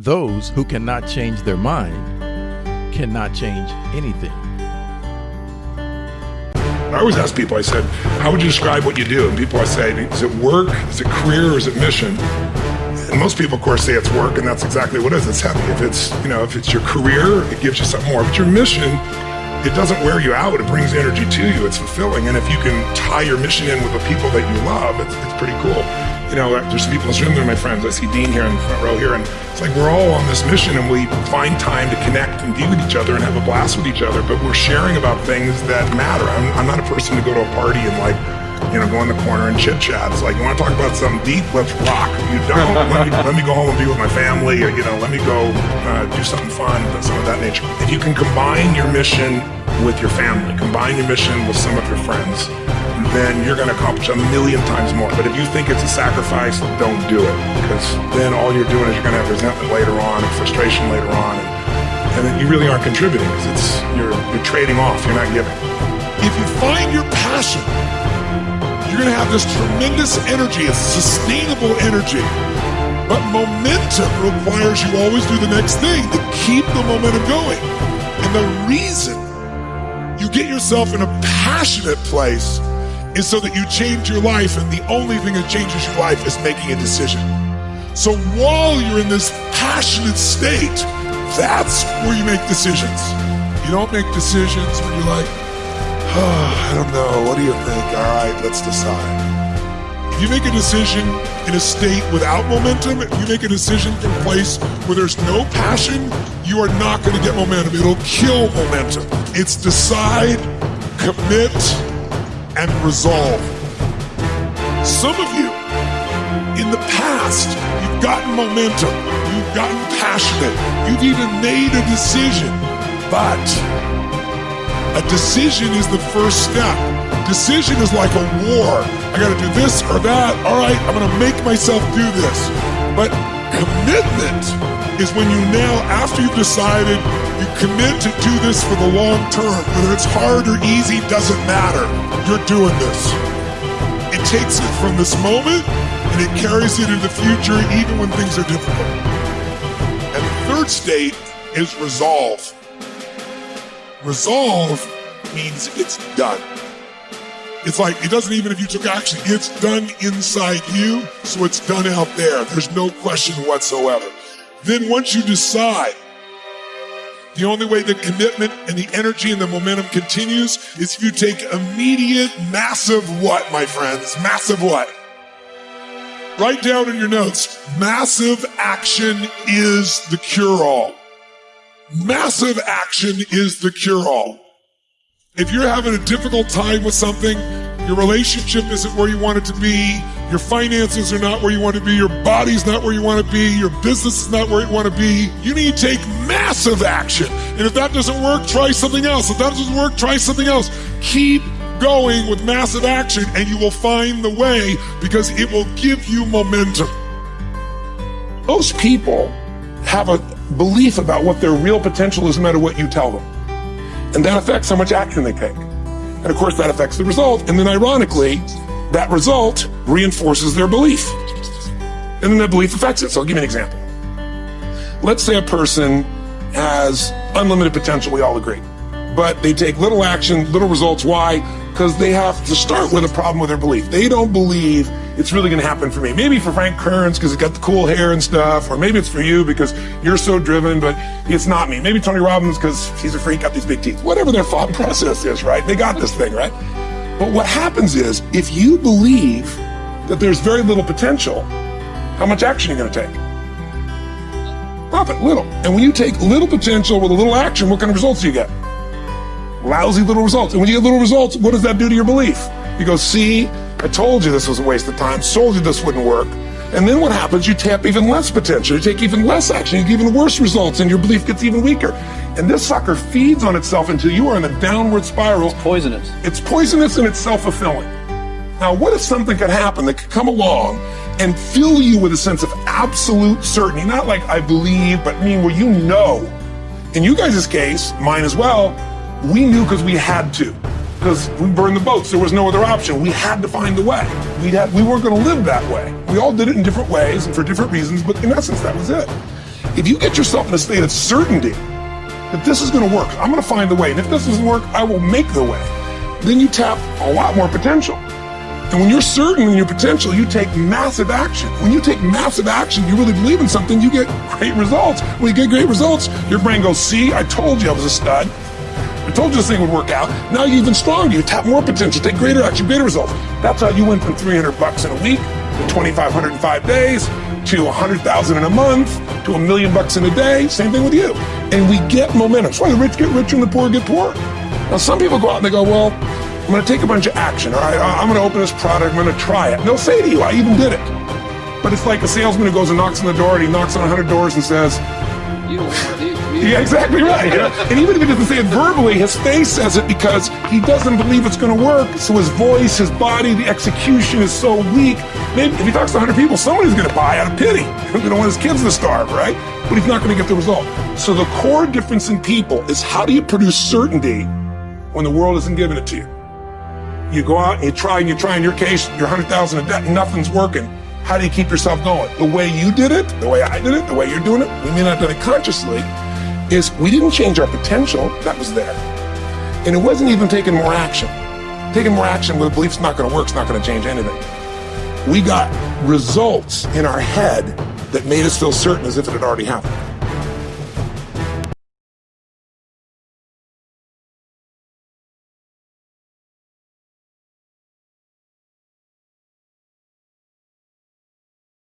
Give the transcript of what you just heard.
Those who cannot change their mind cannot change anything. I always ask people, I said, how would you describe what you do? And people, I say, is it work, is it career, or is it mission? And most people, of course, say it's work, and that's exactly what it is. It's heavy. If it's your career, it gives you something more. If it's your mission, it doesn't wear you out. It brings energy to you. It's fulfilling. And if you can tie your mission in with the people that you love, it's pretty cool. There's some people in this room that are my friends. I see Dean here in the front row here, and it's like we're all on this mission, and we find time to connect and be with each other and have a blast with each other, but we're sharing about things that matter. I'm not a person to go to a party and go in the corner and chit chat. It's like, you want to talk about something deep? Let's rock. You don't? let me go home and be with my family, or let me go do something fun, something of that nature. If you can combine your mission with your family, combine your mission with some of your friends, then you're going to accomplish 1,000,000 times more. But if you think it's a sacrifice, don't do it, because then all you're doing is you're going to have resentment later on and frustration later on, and then you really aren't contributing, because you're trading off, you're not giving. If you find your passion, you're going to have this tremendous energy. It's sustainable energy. But momentum requires you always do the next thing to keep the momentum going. And the reason you get yourself in a passionate place is so that you change your life, and the only thing that changes your life is making a decision. So while you're in this passionate state, that's where you make decisions. You don't make decisions when you're like, I don't know, what do you think? All right, let's decide. If you make a decision in a state without momentum, if you make a decision from a place where there's no passion, you are not going to get momentum. It'll kill momentum. It's decide, commit, and resolve. Some of you, in the past, you've gotten momentum, you've gotten passionate, you've even made a decision, but a decision is the first step. Decision is like a war. I gotta do this or that. All right, I'm gonna make myself do this. But commitment is when you now, after you've decided, you commit to do this for the long term. Whether it's hard or easy, doesn't matter. You're doing this. It takes it from this moment and it carries it into the future even when things are difficult. And the third state is resolve. Resolve means it's done. It's like, it doesn't even if you took action, it's done inside you, so it's done out there. There's no question whatsoever. Then once you decide, the only way the commitment and the energy and the momentum continues is if you take immediate, massive what, my friends? Massive what? Write down in your notes, massive action is the cure-all. Massive action is the cure-all. If you're having a difficult time with something, your relationship isn't where you want it to be, your finances are not where you want to be, your body's not where you want to be, your business is not where you want to be, you need to take massive action. And if that doesn't work, try something else. If that doesn't work, try something else. Keep going with massive action and you will find the way, because it will give you momentum. Most people have a belief about what their real potential is no matter what you tell them. And that affects how much action they take. And of course that affects the result. And then ironically, that result reinforces their belief. And then that belief affects it. So I'll give you an example. Let's say a person has unlimited potential, we all agree. But they take little action, little results. Why? Because they have to start with a problem with their belief. They don't believe it's really going to happen for me. Maybe for Frank Kearns because he's got the cool hair and stuff, or maybe it's for you because you're so driven, but it's not me. Maybe Tony Robbins because he's a freak, got these big teeth. Whatever their thought process is, right? They got this thing, right? But what happens is, if you believe that there's very little potential, how much action are you going to take? Profit, little. And when you take little potential with a little action, what kind of results do you get? Lousy little results. And when you get little results, what does that do to your belief? You go, see, I told you this was a waste of time, told you this wouldn't work. And then what happens? You tap even less potential, you take even less action, you get even worse results, and your belief gets even weaker. And this sucker feeds on itself until you are in a downward spiral. It's poisonous. It's poisonous and it's self-fulfilling. Now, what if something could happen that could come along and fill you with a sense of absolute certainty? Not like I believe, but where you know. In you guys' case, mine as well, we knew because we had to. Because we burned the boats, there was no other option. We had to find a way. We weren't going to live that way. We all did it in different ways and for different reasons, but in essence, that was it. If you get yourself in a state of certainty that this is going to work, I'm going to find the way, and if this doesn't work, I will make the way, then you tap a lot more potential. And when you're certain in your potential, you take massive action. When you take massive action, you really believe in something, you get great results. When you get great results, your brain goes, see, I told you I was a stud. I told you this thing would work out. Now you're even stronger. You tap more potential, take greater action, greater results. That's how you went from $300 in a week to 2,500 in 5 days to 100,000 in a month to $1 million in a day. Same thing with you. And we get momentum. That's why the rich get richer and the poor get poorer. Now some people go out and they go, well, I'm going to take a bunch of action. All right, I'm going to open this product. I'm going to try it. And they'll say to you, I even did it. But it's like a salesman who goes and knocks on the door, and he knocks on 100 doors and says, you don't want these. yeah, exactly right. You know? And even if he doesn't say it verbally, his face says it because he doesn't believe it's going to work. So his voice, his body, the execution is so weak. Maybe if he talks to 100 people, somebody's going to buy out of pity. They don't want his kids to starve, right? But he's not going to get the result. So the core difference in people is how do you produce certainty when the world isn't giving it to you? You go out and you try, in your case, you're 100,000 in debt, and nothing's working. How do you keep yourself going? The way you did it, the way I did it, the way you're doing it, we may not have done it consciously, is we didn't change our potential, that was there. And it wasn't even taking more action. Taking more action with a belief's not gonna work, it's not gonna change anything. We got results in our head that made us feel certain as if it had already happened.